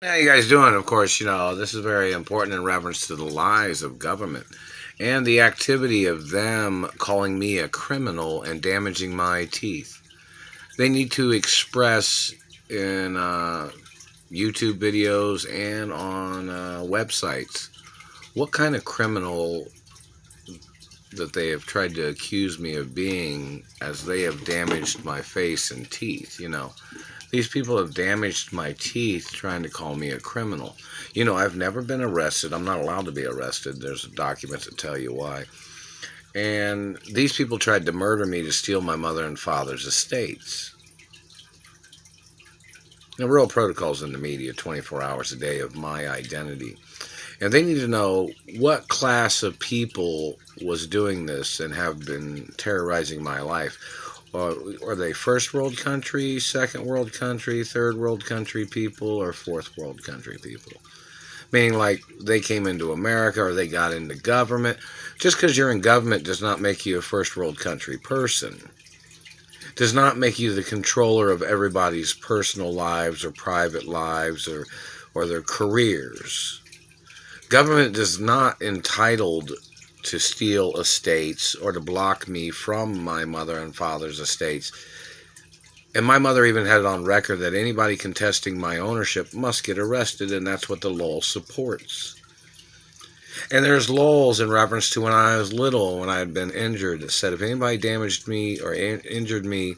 How you guys doing? Of course, this is very important in reference to the lies of government and the activity of them calling me a criminal and damaging my teeth. They need to express in YouTube videos and on websites what kind of criminal that they have tried to accuse me of being, as they have damaged my face and teeth. These people have damaged my teeth trying to call me a criminal. I've never been arrested. I'm not allowed to be arrested. There's documents that tell you why. And these people tried to murder me to steal my mother and father's estates. Real protocols in the media 24 hours a day of my identity. And they need to know what class of people was doing this and have been terrorizing my life. Are they first world country, second world country, third world country people, or fourth world country people? Meaning, like, they came into America or they got into government. Just because you're in government does not make you a first world country person. Does not make you the controller of everybody's personal lives or private lives or their careers. Government is not entitled to steal estates or to block me from my mother and father's estates. And my mother even had it on record that anybody contesting my ownership must get arrested, and that's what the law supports. And there's laws in reference to when I was little, when I had been injured, that said if anybody damaged me or injured me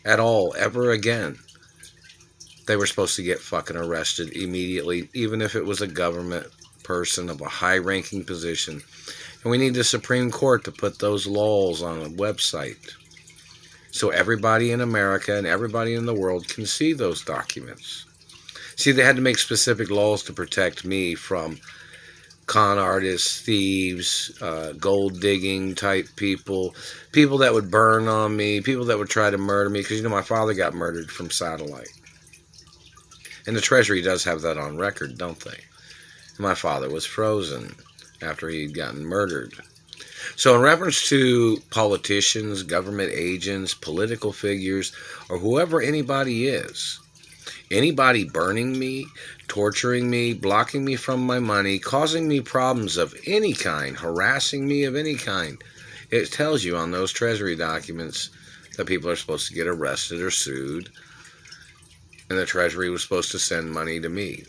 at all ever again, they were supposed to get fucking arrested immediately, even if it was a government person of a high-ranking position. And we need the Supreme Court to put those laws on a website so everybody in America and everybody in the world can see those documents. See, they had to make specific laws to protect me from con artists, thieves, gold-digging type people, people that would burn on me, people that would try to murder me, because, my father got murdered from satellite. And the Treasury does have that on record, don't they? My father was frozen after he'd gotten murdered. So in reference to politicians, government agents, political figures, or whoever anybody is, anybody burning me, torturing me, blocking me from my money, causing me problems of any kind, harassing me of any kind, it tells you on those Treasury documents that people are supposed to get arrested or sued, and the Treasury was supposed to send money to me.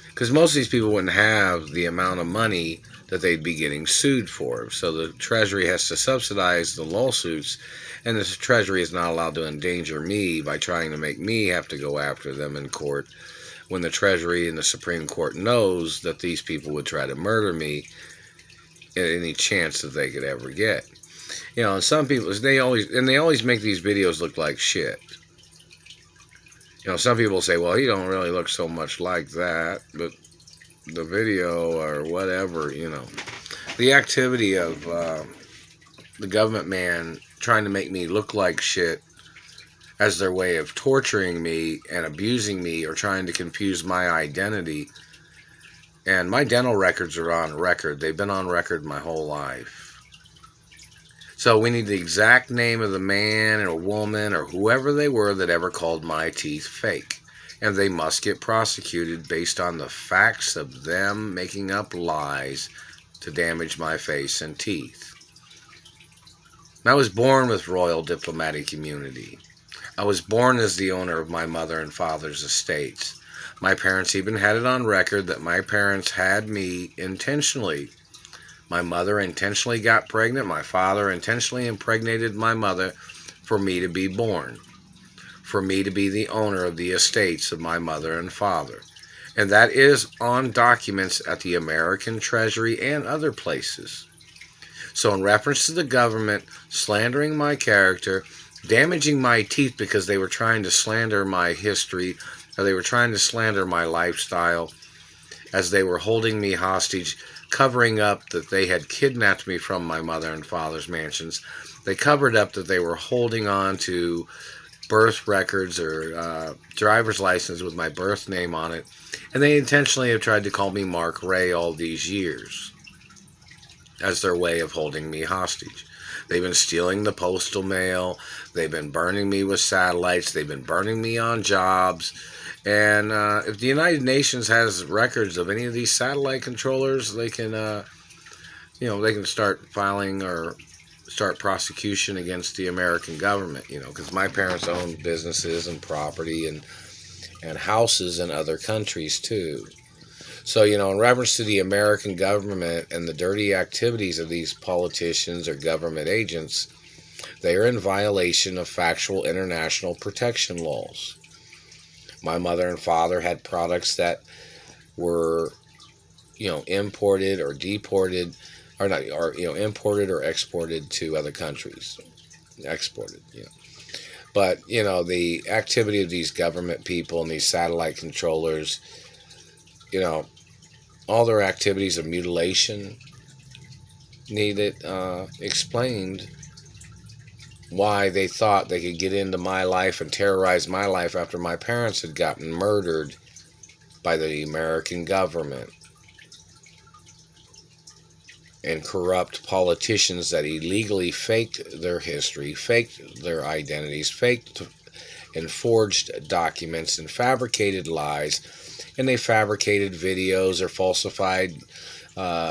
Because most of these people wouldn't have the amount of money that they'd be getting sued for. So the Treasury has to subsidize the lawsuits, and the Treasury is not allowed to endanger me by trying to make me have to go after them in court, when the Treasury and the Supreme Court knows that these people would try to murder me at any chance that they could ever get. And some people, they always make these videos look like shit. Some people say, well, he don't really look so much like that, but the video or whatever, the activity of the government man trying to make me look like shit as their way of torturing me and abusing me or trying to confuse my identity. And my dental records are on record. They've been on record my whole life. So we need the exact name of the man or woman or whoever they were that ever called my teeth fake. And they must get prosecuted based on the facts of them making up lies to damage my face and teeth. I was born with royal diplomatic immunity. I was born as the owner of my mother and father's estates. My parents even had it on record that my parents had me intentionally. My mother intentionally got pregnant. My father intentionally impregnated my mother for me to be born, for me to be the owner of the estates of my mother and father. And that is on documents at the American Treasury and other places. So in reference to the government slandering my character, damaging my teeth because they were trying to slander my history, or they were trying to slander my lifestyle, as they were holding me hostage, covering up that they had kidnapped me from my mother and father's mansions. They covered up that they were holding on to birth records or driver's license with my birth name on it. And they intentionally have tried to call me Mark Ray all these years as their way of holding me hostage. They've been stealing the postal mail. They've been burning me with satellites. They've been burning me on jobs. And if the United Nations has records of any of these satellite controllers, they can, they can start filing or start prosecution against the American government. Because my parents owned businesses and property and houses in other countries too. So, in reference to the American government and the dirty activities of these politicians or government agents, they are in violation of factual international protection laws. My mother and father had products that were, imported or deported, or not, or imported or exported to other countries. Exported. But, the activity of these government people and these satellite controllers, all their activities of mutilation needed explained why they thought they could get into my life and terrorize my life after my parents had gotten murdered by the American government and corrupt politicians that illegally faked their history, faked their identities, faked and forged documents and fabricated lies, and they fabricated videos or falsified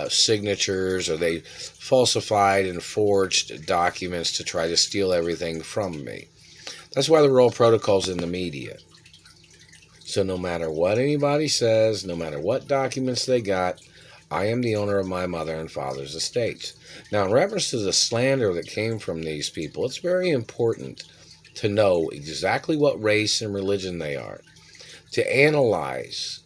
signatures, or they falsified and forged documents to try to steal everything from me. That's why there are all protocols in the media. So no matter what anybody says, no matter what documents they got, I am the owner of my mother and father's estates. Now, in reference to the slander that came from these people, it's very important to know exactly what race and religion they are, to analyze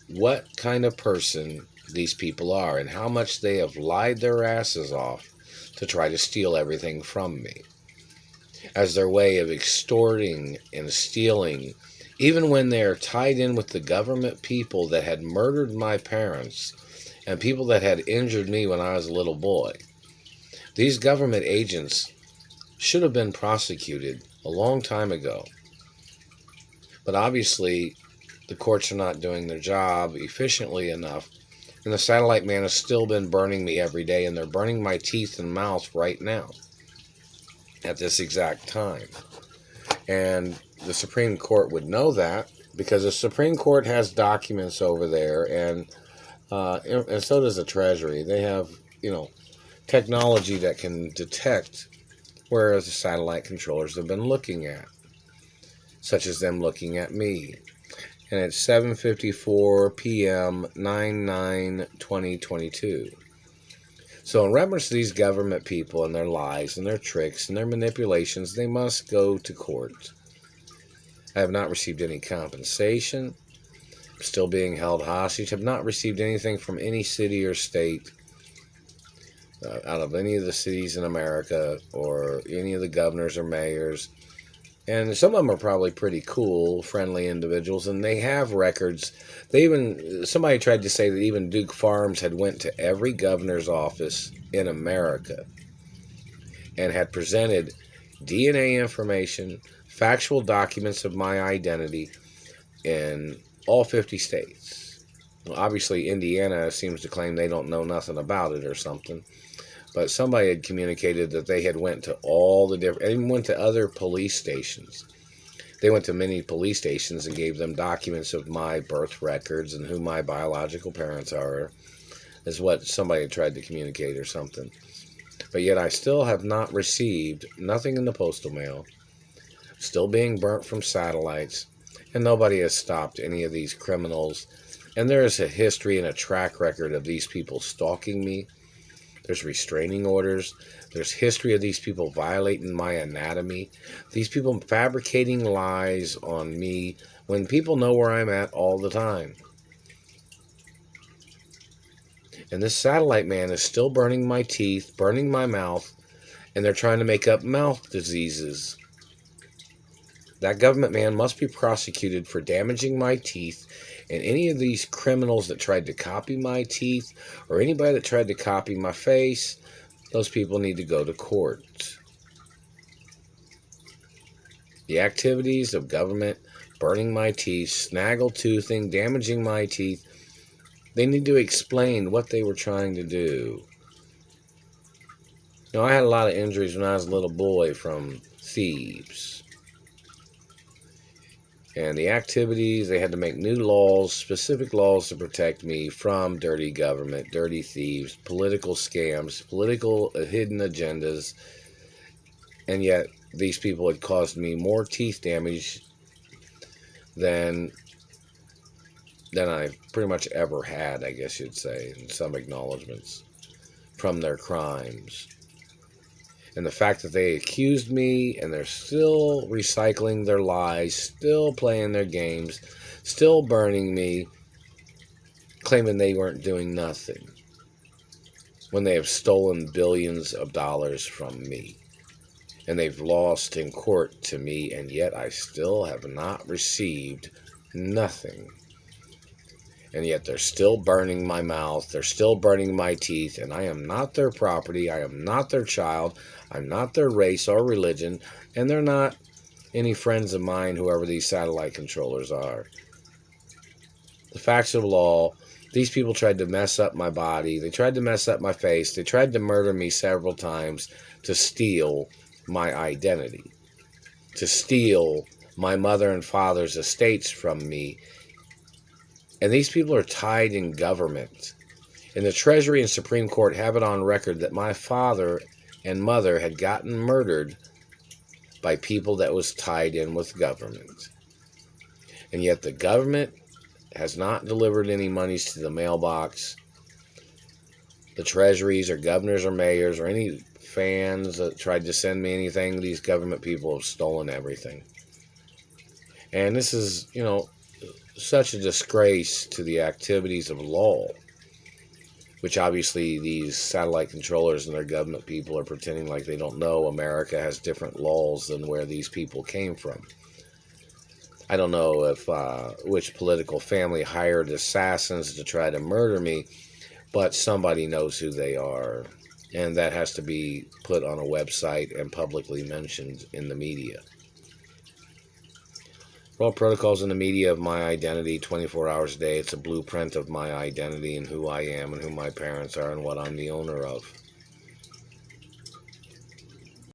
what kind of person these people are and how much they have lied their asses off to try to steal everything from me as their way of extorting and stealing, even when they are tied in with the government people that had murdered my parents and people that had injured me when I was a little boy. These government agents should have been prosecuted a long time ago. But obviously, the courts are not doing their job efficiently enough, and the satellite man has still been burning me every day, and they're burning my teeth and mouth right now at this exact time. And the Supreme Court would know that because the Supreme Court has documents over there, and so does the Treasury. They have, technology that can detect where the satellite controllers have been looking at, such as them looking at me. And it's 7:54 p.m. 9/9/2022. So in reference to these government people and their lies and their tricks and their manipulations, they must go to court. I have not received any compensation. I'm still being held hostage. Have not received anything from any city or state out of any of the cities in America or any of the governors or mayors. And some of them are probably pretty cool, friendly individuals, and they have records. Somebody tried to say that even Duke Farms had went to every governor's office in America and had presented DNA information, factual documents of my identity in all 50 states. Well, obviously, Indiana seems to claim they don't know nothing about it or something. But somebody had communicated that they had went to all the different, and even went to other police stations. They went to many police stations and gave them documents of my birth records and who my biological parents are, is what somebody had tried to communicate or something. But yet I still have not received nothing in the postal mail, still being burnt from satellites, and nobody has stopped any of these criminals. And there is a history and a track record of these people stalking me. There's restraining orders. There's history of these people violating my anatomy. These people fabricating lies on me when people know where I'm at all the time. And this satellite man is still burning my teeth, burning my mouth, and they're trying to make up mouth diseases. That government man must be prosecuted for damaging my teeth, and any of these criminals that tried to copy my teeth or anybody that tried to copy my face, those people need to go to court. The activities of government burning my teeth, snaggle-toothing, damaging my teeth, they need to explain what they were trying to do. I had a lot of injuries when I was a little boy from thieves. And the activities, they had to make new laws, specific laws to protect me from dirty government, dirty thieves, political scams, political hidden agendas. And yet, these people had caused me more teeth damage than I've pretty much ever had, I guess you'd say, in some acknowledgments from their crimes. And the fact that they accused me and they're still recycling their lies, still playing their games, still burning me, claiming they weren't doing nothing when they have stolen billions of dollars from me. And they've lost in court to me, and yet I still have not received nothing. And yet they're still burning my mouth, they're still burning my teeth, and I am not their property, I am not their child, I'm not their race or religion, and they're not any friends of mine, whoever these satellite controllers are. The facts of law, these people tried to mess up my body, they tried to mess up my face, they tried to murder me several times to steal my identity, to steal my mother and father's estates from me. And these people are tied in government. And the Treasury and Supreme Court have it on record that my father and mother had gotten murdered by people that was tied in with government. And yet the government has not delivered any monies to the mailbox. The treasuries or governors or mayors or any fans that tried to send me anything, these government people have stolen everything. And this is, such a disgrace to the activities of law, which obviously these satellite controllers and their government people are pretending like they don't know America has different laws than where these people came from. I don't know if which political family hired assassins to try to murder me, but somebody knows who they are, and that has to be put on a website and publicly mentioned in the media. Well, protocols in the media of my identity 24 hours a day. It's a blueprint of my identity and who I am and who my parents are and what I'm the owner of.